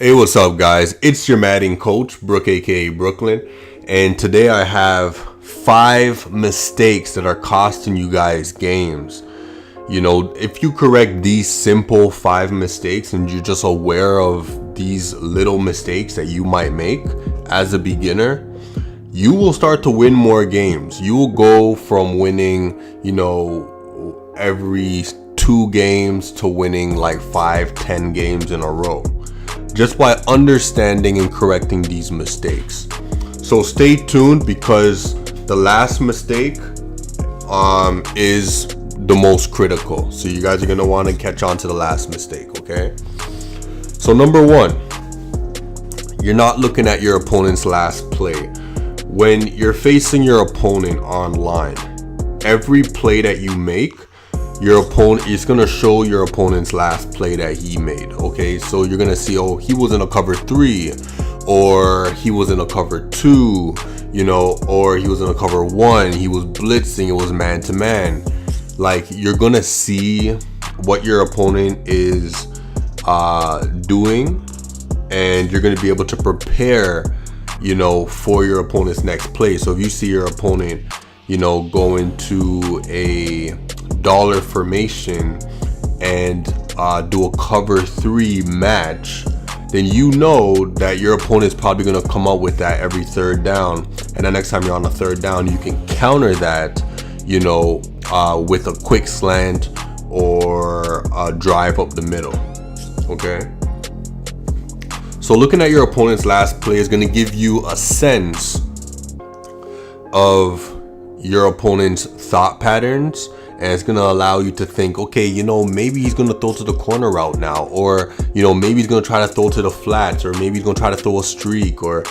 Hey, what's up, guys? It's your Madden coach, Brooke, aka Brooklyn, and today I have 5 mistakes that are costing you guys games. You know, if you correct these simple 5 mistakes and you're just aware of these little mistakes that you might make as a beginner, you will start to win more games. You will go from winning, every 2 games to winning like 5-10 games in a row, just by understanding and correcting these mistakes. So stay tuned, because the last mistake is the most critical. So you guys are gonna want to catch on to the last mistake, okay? So number 1, you're not looking at your opponent's last play. When you're facing your opponent online, every play that you make, your opponent is going to show your opponent's last play that he made. Okay, so you're going to see, oh, he was in a cover 3, or he was in a cover 2, or he was in a cover 1, he was blitzing, it was man to man. Like, you're going to see what your opponent is doing, and you're going to be able to prepare for your opponent's next play. So if you see your opponent go into a dollar formation and do a cover 3 match, then you know that your opponent's probably going to come up with that every third down, and the next time you're on a third down, you can counter that with a quick slant or a drive up the middle. Okay, so looking at your opponent's last play is going to give you a sense of your opponent's thought patterns, and it's going to allow you to think, okay, maybe he's going to throw to the corner route now, or maybe he's going to try to throw to the flats, or maybe he's going to try to throw a streak, or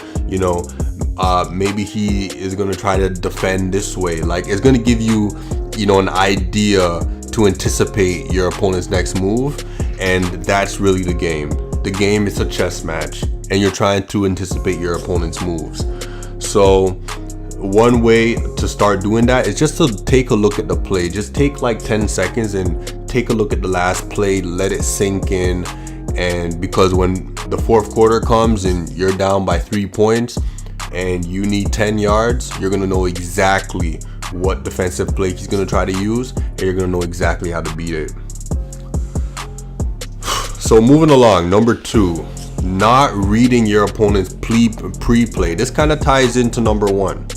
maybe he is going to try to defend this way. Like, it's going to give you an idea to anticipate your opponent's next move, and that's really the game. The game is a chess match, and you're trying to anticipate your opponent's moves. So one way to start doing that is just to take a look at the play. Just take like 10 seconds and take a look at the last play, let it sink in. And because when the fourth quarter comes and you're down by 3 points and you need 10 yards, you're going to know exactly what defensive play he's going to try to use, and you're going to know exactly how to beat it. So moving along, number 2, not reading your opponent's pre-play. This kind of ties into number 1.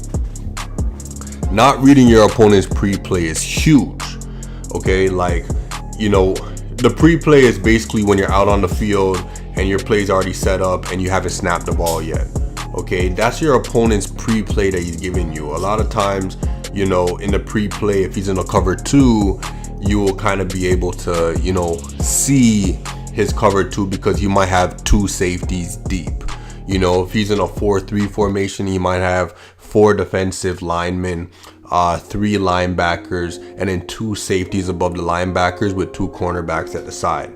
Not reading your opponent's pre-play is huge. Okay, like, the pre-play is basically when you're out on the field and your play's already set up and you haven't snapped the ball yet. Okay, that's your opponent's pre-play that he's giving you. A lot of times, in the pre-play, if he's in a cover 2, you will kind of be able to, see his cover 2, because you might have 2 safeties deep. If he's in a 4-3 formation, he might have 4 defensive linemen, 3 linebackers, and then 2 safeties above the linebackers with 2 cornerbacks at the side.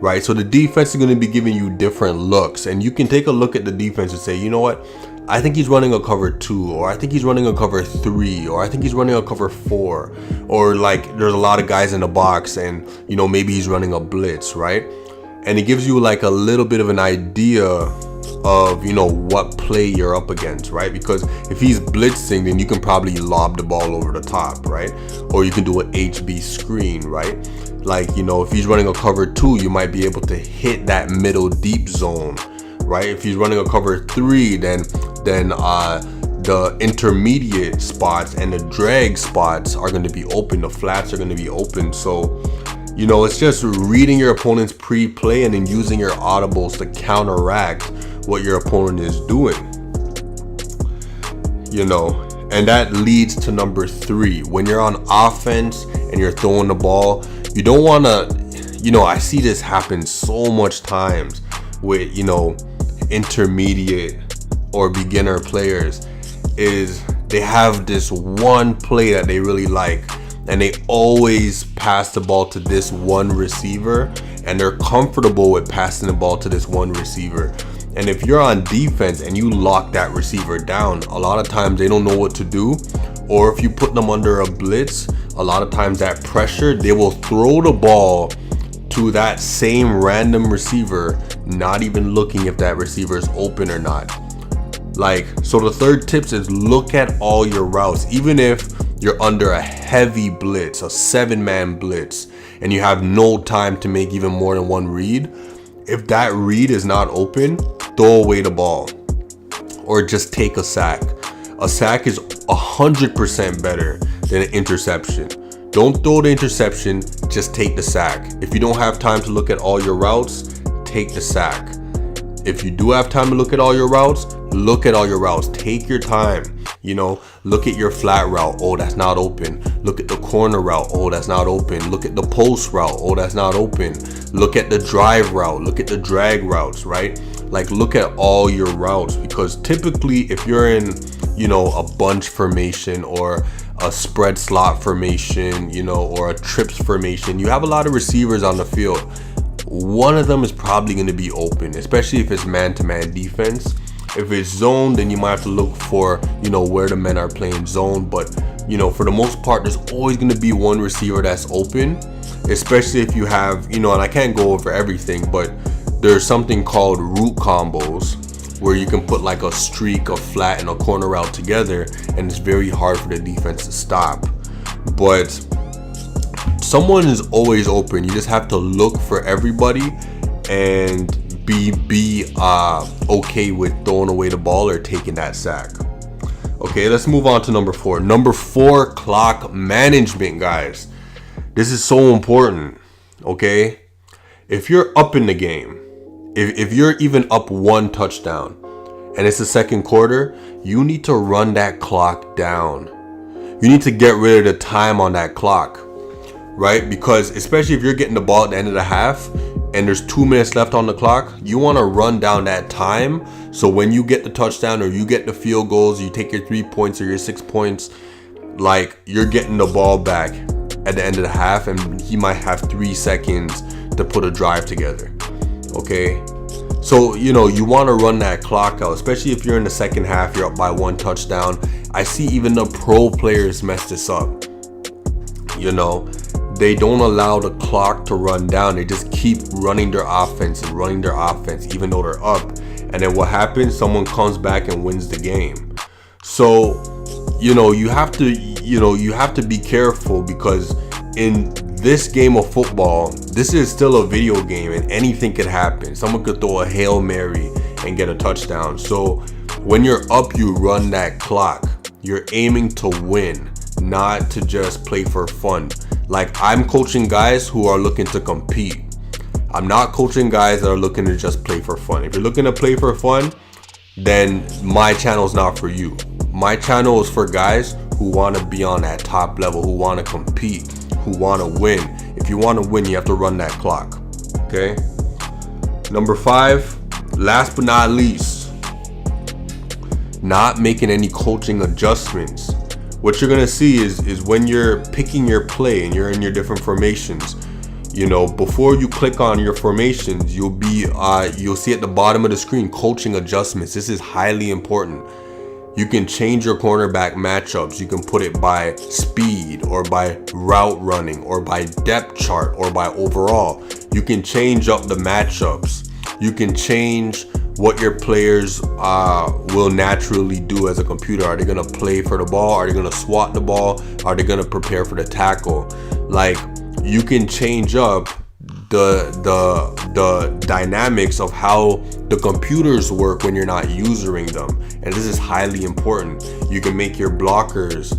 Right? So the defense is going to be giving you different looks, and you can take a look at the defense and say, you know what? I think he's running a cover 2, or I think he's running a cover 3, or I think he's running a cover 4, or like there's a lot of guys in the box and maybe he's running a blitz, right? And it gives you like a little bit of an idea of what play you're up against, right? Because if he's blitzing, then you can probably lob the ball over the top, right? Or you can do an HB screen, right? Like, if he's running a cover 2, you might be able to hit that middle deep zone, right? If he's running a cover 3, then the intermediate spots and the drag spots are going to be open. The flats are going to be open. So it's just reading your opponent's pre-play and then using your audibles to counteract what your opponent is doing. And that leads to number 3. When you're on offense and you're throwing the ball, you don't want to, I see this happen so much times with, intermediate or beginner players, is they have this one play that they really like, and they always pass the ball to this one receiver, and they're comfortable with passing the ball to this one receiver. And if you're on defense and you lock that receiver down, a lot of times they don't know what to do. Or if you put them under a blitz, a lot of times that pressure, they will throw the ball to that same random receiver, not even looking if that receiver is open or not. Like, so the third tips is look at all your routes. Even if you're under a heavy blitz, a 7-man blitz, and you have no time to make even more than one read, if that read is not open, throw away the ball or just take a sack. A sack is 100% better than an interception. Don't throw the interception, just take the sack. If you don't have time to look at all your routes, take the sack. If you do have time to look at all your routes, look at all your routes. Take your time. You know, look at your flat route. Oh, that's not open. Look at the corner route. Oh, that's not open. Look at the post route. Oh, that's not open. Look at the drive route. Look at the drag routes, right? Like, look at all your routes, because typically if you're in, you know, a bunch formation or a spread slot formation, you know, or a trips formation, you have a lot of receivers on the field. One of them is probably going to be open, especially if it's man-to-man defense. If it's zone, then you might have to look for, you know, where the men are playing zone. But, you know, for the most part, there's always going to be one receiver that's open, especially if you have, you know, and I can't go over everything, but there's something called route combos where you can put like a streak, a flat, and a corner route together, and it's very hard for the defense to stop. But someone is always open. You just have to look for everybody and be okay with throwing away the ball or taking that sack. Okay, let's move on to number 4. Number 4, clock management, guys. This is so important. Okay, if you're up in the game, if you're even up 1 touchdown and it's the second quarter, you need to run that clock down. You need to get rid of the time on that clock, right? Because especially if you're getting the ball at the end of the half and there's 2 minutes left on the clock, you want to run down that time. So when you get the touchdown or you get the field goals, you take your 3 points or your 6 points, like, you're getting the ball back at the end of the half, and he might have 3 seconds to put a drive together. Okay, so, you know, you want to run that clock out, especially if you're in the second half, you're up by 1 touchdown. I see even the pro players mess this up. You know, they don't allow the clock to run down. They just keep running their offense and running their offense even though they're up. And then what happens? Someone comes back and wins the game. So, you know, you have to be careful, because in this game of football, this is still a video game and anything could happen. Someone could throw a Hail Mary and get a touchdown. So when you're up, you run that clock. You're aiming to win, not to just play for fun. Like, I'm coaching guys who are looking to compete. I'm not coaching guys that are looking to just play for fun. If you're looking to play for fun, then my channel is not for you. My channel is for guys who want to be on that top level, who want to compete, who want to win. If you want to win, you have to run that clock. Okay. Number 5, last but not least, not making any coaching adjustments. What you're gonna see is when you're picking your play and you're in your different formations, you know, before you click on your formations, you'll see at the bottom of the screen coaching adjustments. This is highly important. You can change your cornerback matchups. You can put it by speed or by route running or by depth chart or by overall. You can change up the matchups. You can change what your players will naturally do as a computer. Are they gonna play for the ball? Are they gonna swat the ball? Are they gonna prepare for the tackle? Like, you can change up the dynamics of how the computers work when you're not using them, and this is highly important. You can make your blockers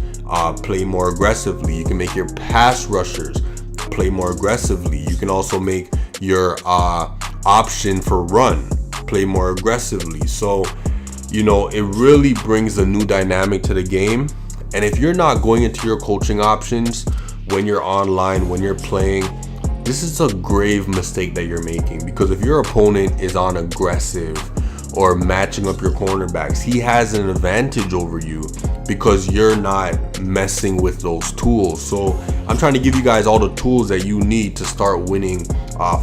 play more aggressively. You can make your pass rushers play more aggressively. You can also make your option for run play more aggressively. So, you know, it really brings a new dynamic to the game. And if you're not going into your coaching options when you're online, when you're playing, this is a grave mistake that you're making, because if your opponent is on aggressive or matching up your cornerbacks, he has an advantage over you because you're not messing with those tools. So I'm trying to give you guys all the tools that you need to start winning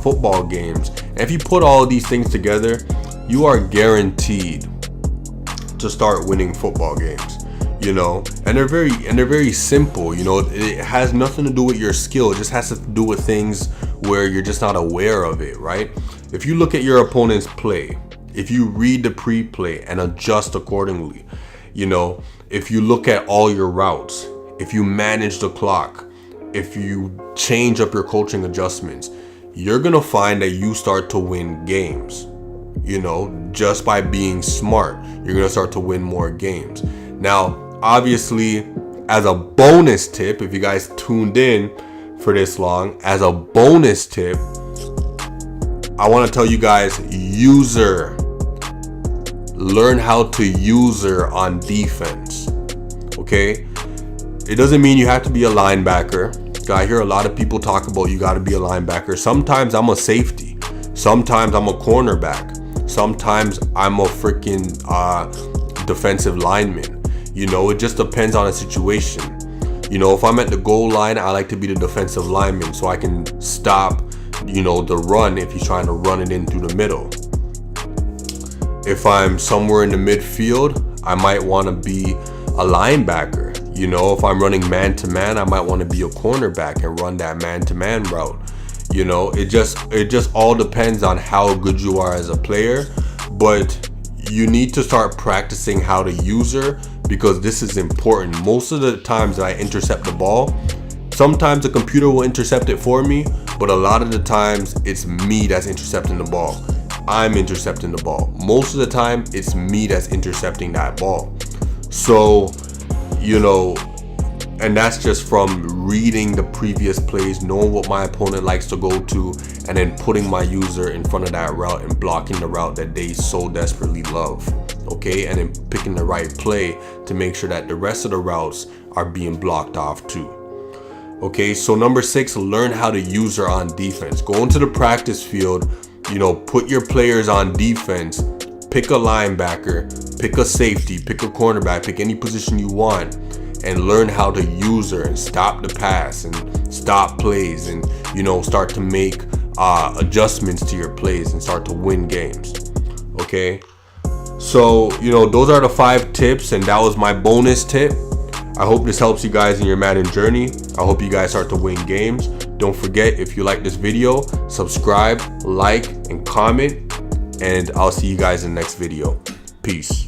football games. And if you put all of these things together, you are guaranteed to start winning football games. you know, and they're very simple. You know, it has nothing to do with your skill. It just has to do with things where you're just not aware of it, right? If you look at your opponent's play, if you read the pre-play and adjust accordingly, you know, if you look at all your routes, if you manage the clock, if you change up your coaching adjustments, you're gonna find that you start to win games. You know, just by being smart, you're gonna start to win more games. Now, obviously, as a bonus tip, if you guys tuned in for this long, as a bonus tip, I want to tell you guys, user. Learn how to user on defense. Okay? It doesn't mean you have to be a linebacker. I hear a lot of people talk about you got to be a linebacker. Sometimes I'm a safety. Sometimes I'm a cornerback. Sometimes I'm a freaking defensive lineman. You know, it just depends on the situation. You know, if I'm at the goal line, I like to be the defensive lineman so I can stop, you know, the run if he's trying to run it in through the middle. If I'm somewhere in the midfield, I might want to be a linebacker. You know, if I'm running man-to-man, I might want to be a cornerback and run that man-to-man route. You know, it just all depends on how good you are as a player. But you need to start practicing how to user, because this is important. Most of the times that I intercept the ball, sometimes the computer will intercept it for me, but a lot of the times it's me that's intercepting the ball. I'm intercepting the ball. Most of the time it's me that's intercepting that ball. So, you know, and that's just from reading the previous plays, knowing what my opponent likes to go to, and then putting my user in front of that route and blocking the route that they so desperately love. Okay, and then picking the right play to make sure that the rest of the routes are being blocked off too. Okay, so number 6, learn how to user on defense. Go into the practice field, you know, put your players on defense, pick a linebacker, pick a safety, pick a cornerback, pick any position you want, and learn how to user and stop the pass and stop plays, and, you know, start to make adjustments to your plays and start to win games. Okay, so, you know, those are the 5 tips, and that was my bonus tip. I hope this helps you guys in your Madden journey. I hope you guys start to win games. Don't forget, if you like this video, subscribe, like, and comment, and I'll see you guys in the next video. Peace.